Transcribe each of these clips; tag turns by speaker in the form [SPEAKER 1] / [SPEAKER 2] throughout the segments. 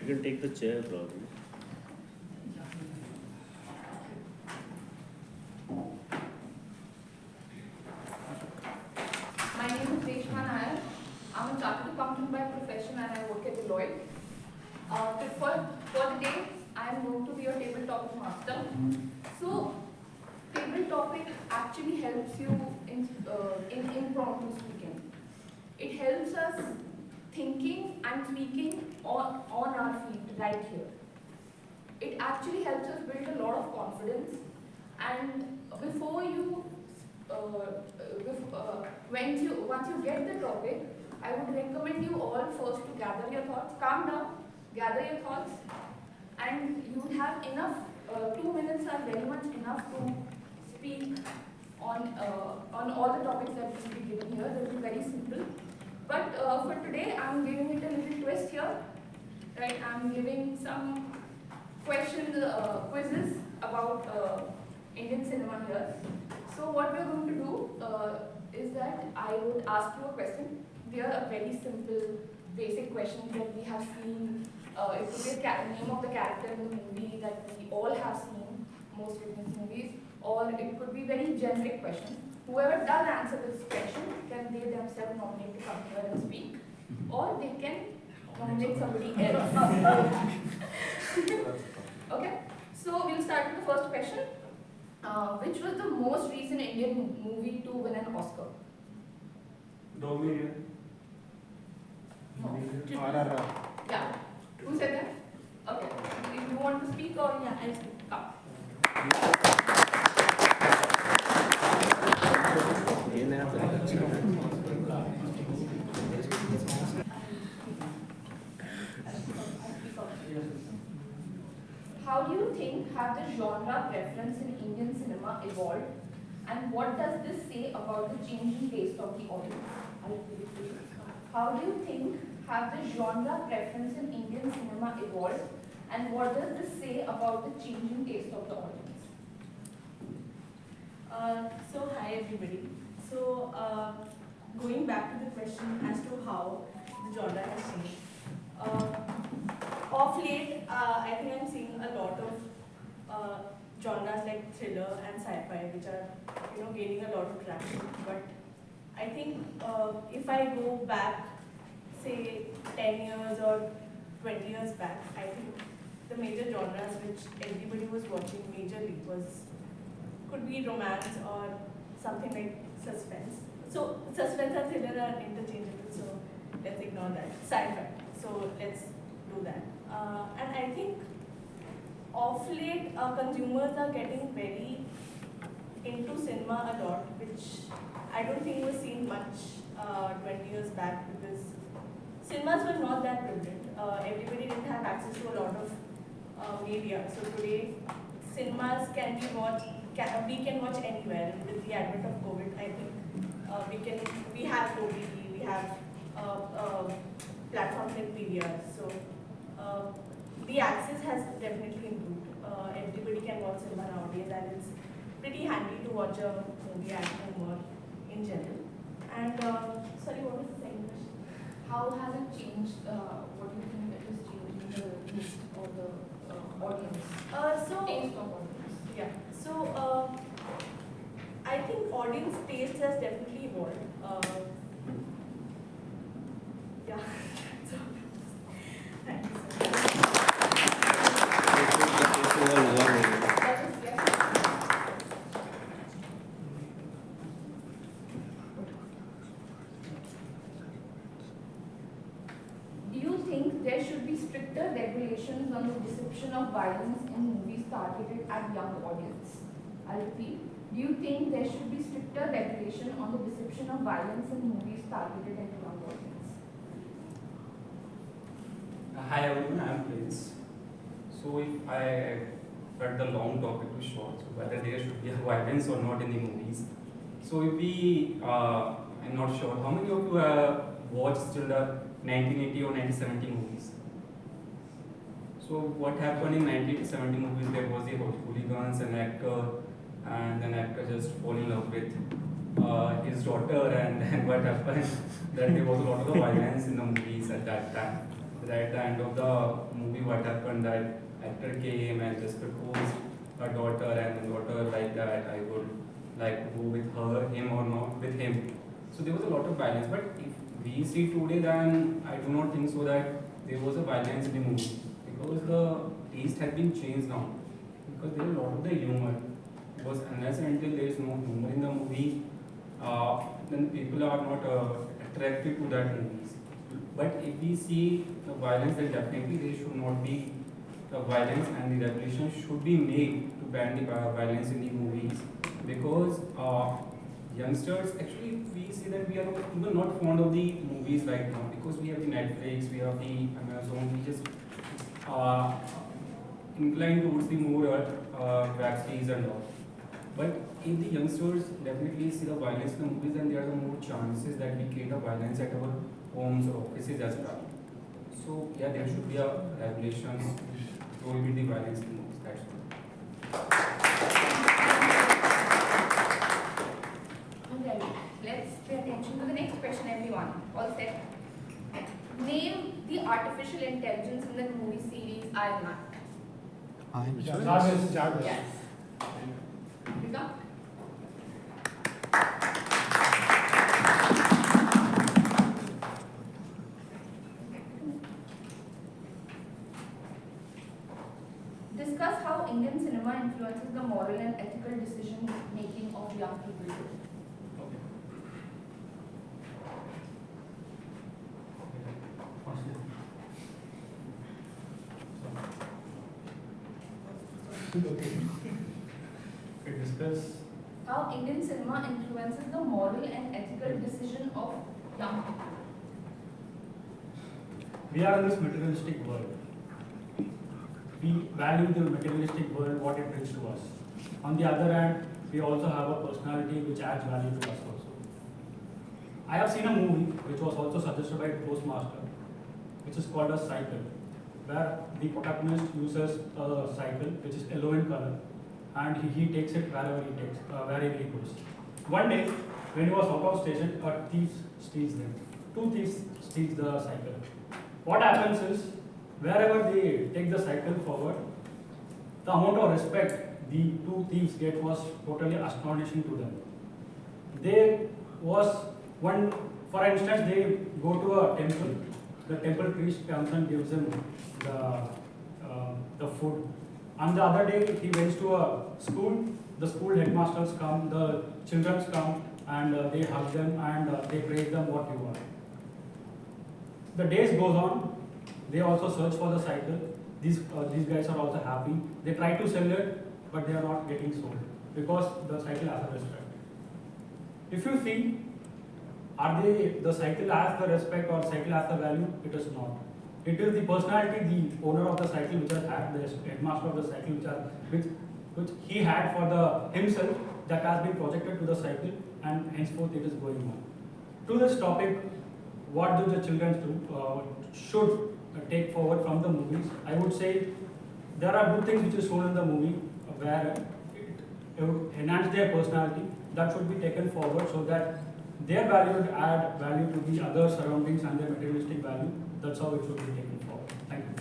[SPEAKER 1] can take the chair probably.
[SPEAKER 2] My name is Reshma. I'm a chartered accountant by profession and I work at Deloitte. For the day, I am going to be your table topic master. So, table topic actually helps you in impromptu speaking. It helps us thinking and speaking on our feet right here. It actually helps us build a lot of confidence. And before you, once you get the topic, I would recommend you all first to gather your thoughts, calm down, gather your thoughts, and you would have enough. 2 minutes are very much enough to speak on all the topics that will be given here. That will be very simple. But for today, I'm giving it a little twist here. Right? I'm giving some quizzes about Indian cinema here. So what we're going to do is that I would ask you a question. They are a very simple, basic questions that we have seen. It could be the name of the character in the movie that we all have seen, most Indian movies, or it could be very generic question. Whoever does answer this question, can they themselves nominate to come here and speak, or they can nominate somebody else. Okay, so we'll start with the first question. Which was the most recent Indian movie to win an Oscar?
[SPEAKER 3] Dominion.
[SPEAKER 2] No.
[SPEAKER 3] RRR.
[SPEAKER 2] Yeah. Who said that? Okay. If you want to speak or yeah, I'll speak. Come. How do you think have the genre preference in Indian cinema evolved, and what does this say about the changing taste of the audience? I'll repeat it to you. How do you think have the genre preference in Indian cinema evolved, and what does this say about the changing taste of the audience?
[SPEAKER 4] So hi everybody. So going back to the question as to how the genre has changed. Of late, I think I'm seeing a lot of genres like thriller and sci-fi, which are gaining a lot of traction. But I think if I go back, say 10 years or 20 years back, I think the major genres which everybody was watching majorly could be romance or something like suspense. So suspense and thriller are interchangeable, so let's ignore that. Sci-fi, so let's do that. And I think of late consumers are getting very into cinema a lot, which I don't think was seen much 20 years back, because cinemas were not that prevalent. Everybody didn't have access to a lot of media. So today, cinemas can be watched. We can watch anywhere. And with the advent of COVID, I think we have OTT, we have platforms like PVR. So the access has definitely improved. Everybody can watch cinema nowadays, and it's pretty handy to watch a movie at home or in general. And sorry, what was the second question?
[SPEAKER 2] How has it changed? What do you think it is changing the taste or the audience? Taste of audience.
[SPEAKER 4] Yeah. So I think audience taste has definitely evolved. Yeah. So, thank you so much.
[SPEAKER 2] That is yes. Do you think there should be stricter regulations on the depiction of violence in movies targeted at young audience? I'll repeat. Do you think there should be stricter regulation on the depiction of violence in movies targeted at young audience?
[SPEAKER 5] Hi everyone, I am Prince. So if I cut the long topic to short, so whether there should be a violence or not in the movies. So if we, I'm not sure, how many of you have watched still the 1980 or 1970 movies? So what happened in 1970 movies, there was the hooligans, an actor, and an actor just fall in love with his daughter, and then what happened, that there was a lot of violence in the movies at that time. that at the end of the movie, what happened, that actor came and just proposed her daughter, and the daughter like that, I would like to go with her, him or not with him. So there was a lot of violence. But if we see today, then I do not think so that there was a violence in the movie, because the taste has been changed now. Because there is a lot of the humor. Because unless and until there is no humor in the movie, then people are not attracted to that movies. But if we see the violence, then definitely there should not be the violence, and the regulation should be made to ban the violence in the movies. Because youngsters, actually, we see that we are even not fond of the movies right now, because we have the Netflix, we have the Amazon, we just uh, incline towards the more web series and all. But if the youngsters definitely see the violence in the movies, then there are more chances that we create a violence at our homes or offices as well. So yeah, there should be a regulations to prohibit the violence in the movies. That's all.
[SPEAKER 2] Alright, let's pay attention to the next question, everyone. All set? Name the artificial intelligence in the movie series Iron Man.
[SPEAKER 1] Jarvis.
[SPEAKER 2] Yes. Rika? Discuss how Indian cinema influences the moral and ethical decision making of young people.
[SPEAKER 1] We discuss.
[SPEAKER 2] How Indian cinema influences the moral and ethical decision of young people.
[SPEAKER 1] We are in this materialistic world. We value the materialistic world, what it brings to us. On the other hand, we also have a personality which adds value to us also. I have seen a movie which was also suggested by Postmaster, which is called a Cycle, where the protagonist uses a cycle which is yellow in color, and he takes it wherever he goes. One day, when he was out of station, a thief steals them. Two thieves steals the cycle. What happens is, wherever they take the cycle forward, the amount of respect the two thieves get was totally astonishing to them. There was one, for instance, they go to a temple. The temple priest comes and gives him the food. On the other day, he went to a school. The school headmasters come, the children come, and they hug them and they praise them what you are. The days goes on. They also search for the cycle. These guys are also happy. They try to sell it, but they are not getting sold because the cycle has a respect. If you see, are the cycle has the respect or cycle has the value? It is not. It is the personality, the owner of the cycle, which has had the headmaster of the cycle, which he had for himself, that has been projected to the cycle, and henceforth it is going on. To this topic, what do the children should take forward from the movies? I would say there are good things which is shown in the movie where it enhance their personality. That should be taken forward so that their value would add value to the other surroundings and their materialistic value. That's how it should be taken forward. Thank you.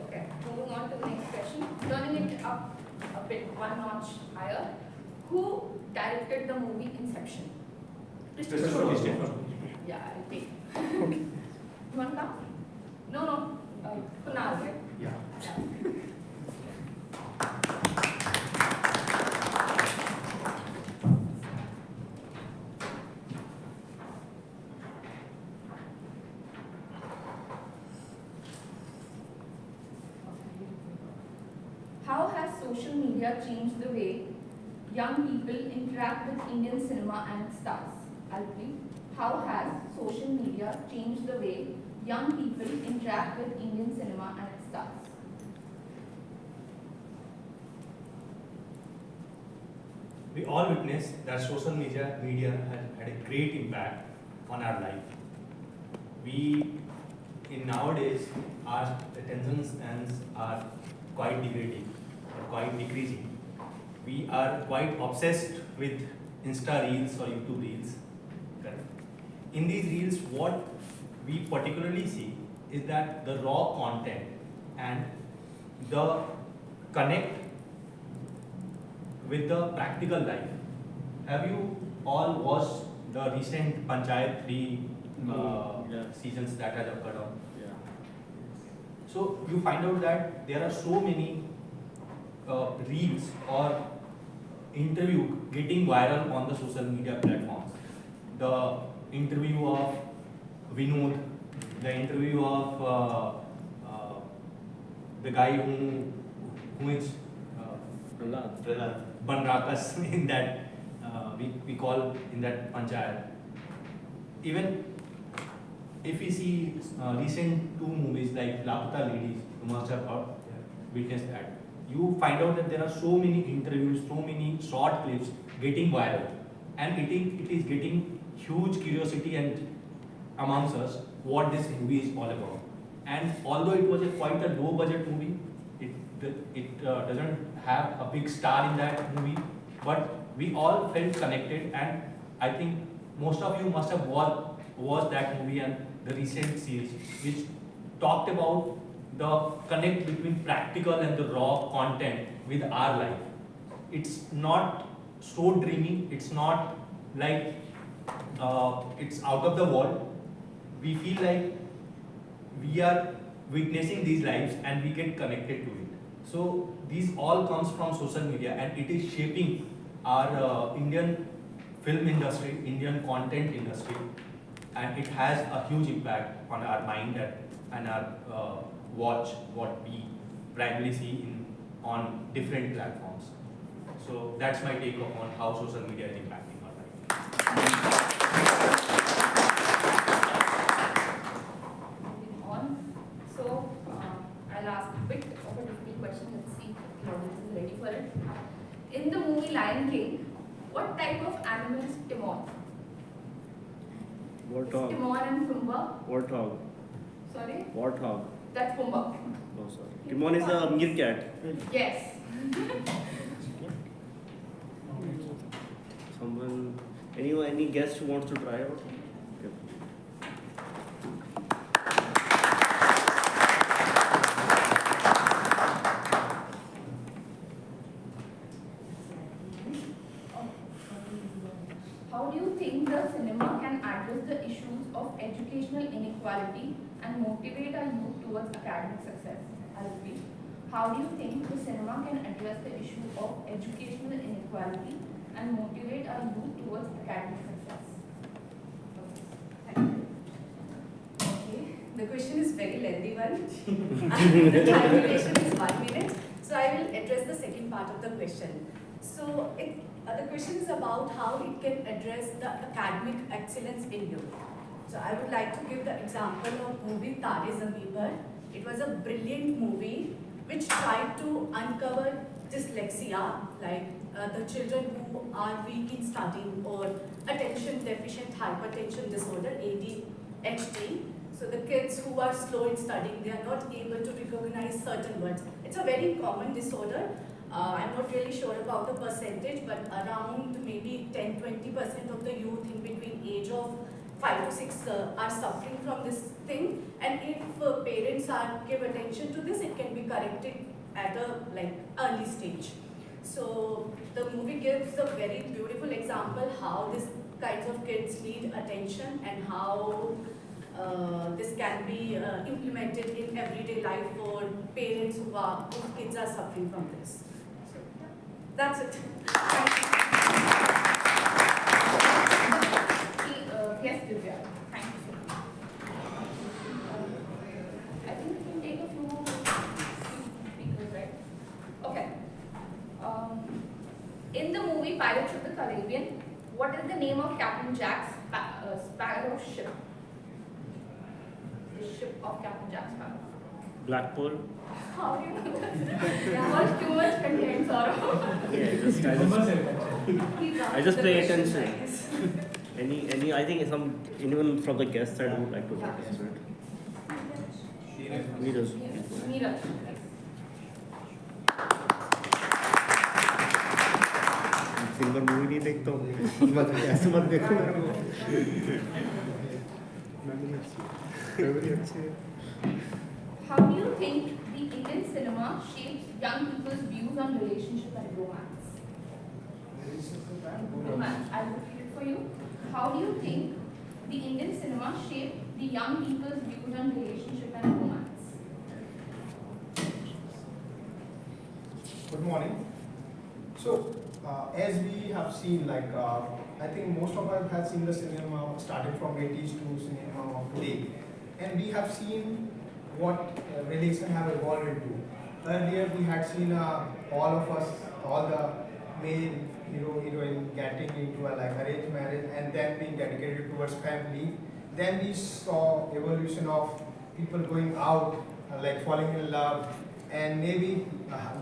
[SPEAKER 2] Okay, moving on to the next question. Turning it up a bit, one notch higher. Who directed the movie Inception? Yeah, I'll take. You want to come? No. Kunal, right?
[SPEAKER 1] Yeah.
[SPEAKER 2] How has social media changed the way young people interact with Indian cinema and its stars? I'll repeat. How has social media changed the way young people interact with Indian cinema and its stars?
[SPEAKER 3] We all witness that social media had a great impact on our life. In nowadays, our attention spans are quite degrading, or quite decreasing. We are quite obsessed with Insta Reels or YouTube Reels. Correct. In these Reels, what we particularly see is that the raw content and the connect with the practical life. Have you all watched the recent Panchayat 3 seasons that has occurred on?
[SPEAKER 6] Yeah.
[SPEAKER 3] So you find out that there are so many reels or interview getting viral on the social media platforms. The interview of Vinod, the interview of the guy who is Banrakas in that we call in that Panchayat. Even if we see recent two movies like Lapata Ladies, you must have witnessed that. You find out that there are so many interviews, so many short clips getting viral, and it is getting huge curiosity and amongst us what this movie is all about. And although it was quite a low budget movie, it doesn't have a big star in that movie, but we all felt connected, and I think most of you must have watched that movie and the recent series, which talked about the connect between practical and the raw content with our life. It's not so dreamy, it's not like it's out of the world. We feel like we are witnessing these lives and we get connected to it. So these all comes from social media, and it is shaping our Indian film industry, Indian content industry, and it has a huge impact on our mind and our watch what we primarily see on different platforms. So that's my take on how social media is impacting our life.
[SPEAKER 2] Moving on. So I'll ask a bit of a difficult question. Let's see if the audience is ready for it. In the movie Lion King, what type of animal is Timon? Is
[SPEAKER 6] Warthog.
[SPEAKER 2] Timon and Pumbaa?
[SPEAKER 6] Warthog.
[SPEAKER 2] Sorry?
[SPEAKER 6] Warthog.
[SPEAKER 2] That's Pumbaa.
[SPEAKER 6] No, sorry. Timon is the meerkat.
[SPEAKER 2] Yes.
[SPEAKER 6] Someone, any guest who wants to try out? Yep.
[SPEAKER 2] How do you think the cinema can address the issues of educational inequality and motivate our youth towards academic success? I'll repeat. How do you think the cinema can address the issue of educational inequality and motivate our youth towards academic success?
[SPEAKER 4] Okay, the question is very lengthy one. The time duration is 1 minute, so I will address the second part of the question. So the question is about how it can address the academic excellence in youth. So I would like to give the example of movie Tare Zameen Par. It was a brilliant movie which tried to uncover dyslexia, like the children who are weak in studying, or attention deficient hypertension disorder, ADHD. So the kids who are slow in studying, they are not able to recognize certain words. It's a very common disorder. I'm not really sure about the percentage, but around maybe 10-20% of the youth in between age of 5 to 6 are suffering from this thing. And if parents give attention to this, it can be corrected at a early stage. So the movie gives a very beautiful example how these kinds of kids need attention and how this can be implemented in everyday life for parents whose kids are suffering from this. So that's it. Thank you.
[SPEAKER 2] Yes, Divya. Thank you so much. I think we can take a few speakers, right? Okay. In the movie Pirates of the Caribbean, what is the name of Captain Jack's Sparrow ship? The ship of Captain Jack Sparrow.
[SPEAKER 6] Blackpool.
[SPEAKER 2] How do you know that? Yeah, too much content, Saurabh.
[SPEAKER 6] Yeah, I just pay attention. I think anyone from the guest side would like to participate. Neeraj.
[SPEAKER 2] Neeraj.
[SPEAKER 6] दिन भर movie नहीं देखता हूँ, मत ऐसे मत देखो मेरे को। मेमोरी अच्छी है।
[SPEAKER 2] How do you think the Indian cinema shapes young people's views on relationship and romance? Romance. I'll repeat it for you. How do you think the Indian cinema shapes the young people's views on relationship and romance?
[SPEAKER 7] Good morning. So, as we have seen, I think most of us have seen the cinema starting from 80s to cinema of today, and we have seen what relation have evolved into. Earlier, we had seen all of us, all the male hero heroine getting into a arranged marriage and then being dedicated towards family. Then we saw evolution of people going out, falling in love, and maybe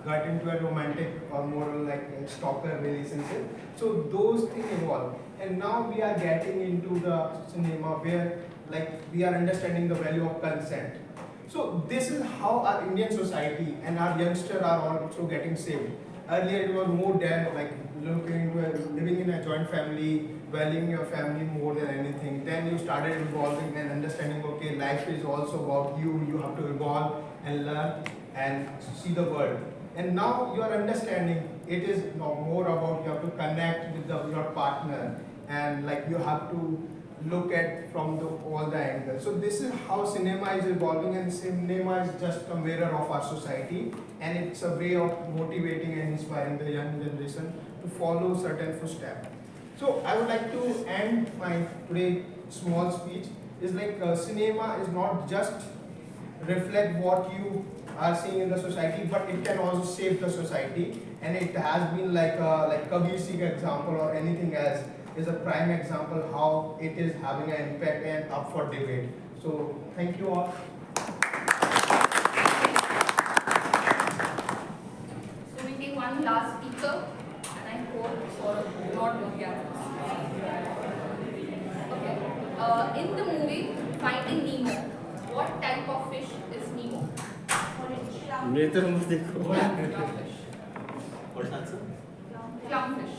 [SPEAKER 7] got into a romantic or more like a stalker relationship. So those things evolve, and now we are getting into the cinema where we are understanding the value of consent. So this is how our Indian society and our youngsters are also getting saved. Earlier it was more there, living in a joint family, valuing your family more than anything. Then you started evolving and understanding, okay, life is also about you. You have to evolve and learn and see the world. And now you are understanding it is more about you have to connect with your partner, and you have to look at from all the angles. So this is how cinema is evolving, and cinema is just a mirror of our society, and it's a way of motivating and inspiring the young generation to follow certain footsteps. So I would like to end my today small speech is cinema is not just reflect what you are seeing in the society, but it can also shape the society, and it has been like Kabir Singh example or anything else is a prime example how it is having an impact and up for debate. So thank you all.
[SPEAKER 2] So we take one last speaker, and I hope for not looking at us. Okay. In the movie Finding Nemo, what type of fish is Nemo?
[SPEAKER 6] मेरे तरफ मत देखो।
[SPEAKER 2] Clownfish.
[SPEAKER 3] What's the answer?
[SPEAKER 2] Clownfish.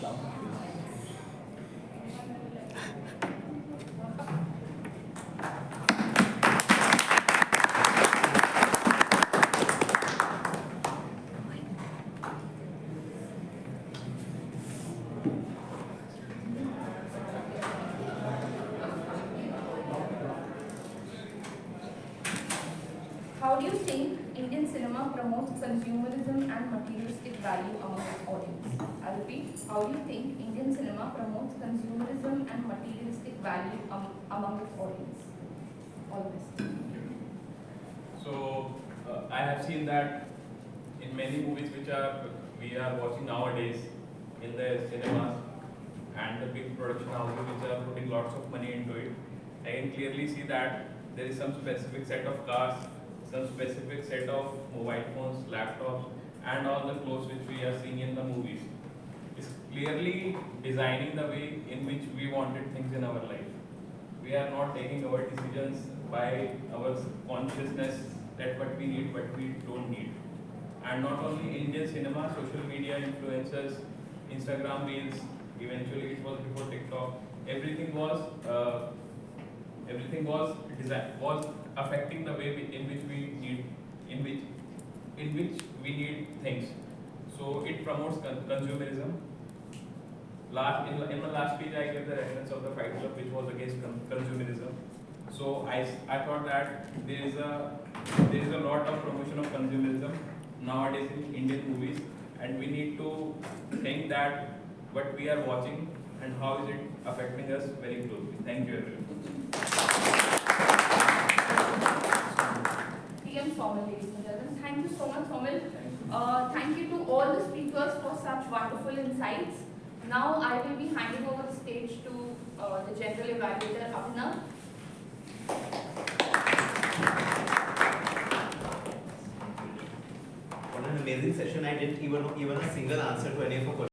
[SPEAKER 2] How do you think Indian cinema promotes consumerism and materialistic value among its audience? I'll repeat. How do you think Indian cinema promotes consumerism and materialistic value among its audience? All this.
[SPEAKER 8] So I have seen that in many movies we are watching nowadays in the cinemas and the big production houses which are putting lots of money into it, I can clearly see that there is some specific set of cars, some specific set of mobile phones, laptops, and all the clothes which we are seeing in the movies. It's clearly designing the way in which we wanted things in our life. We are not taking our decisions by our consciousness that what we need, what we don't need. And not only Indian cinema, social media influencers, Instagram reels, eventually it was before TikTok, everything was affecting the way in which we need things. So it promotes consumerism. In my last speech, I gave the reference of the Fight Club, which was against consumerism. So I thought that there is a lot of promotion of consumerism nowadays in Indian movies, and we need to think that what we are watching and how is it affecting us very closely. Thank you, everyone.
[SPEAKER 2] TM Somil, ladies and gentlemen. Thank you so much, Somil. Thank you to all the speakers for such wonderful insights. Now I will be handing over the stage to the general evaluator, Abhinav.
[SPEAKER 3] What an amazing session. I didn't even know a single answer to any of your questions.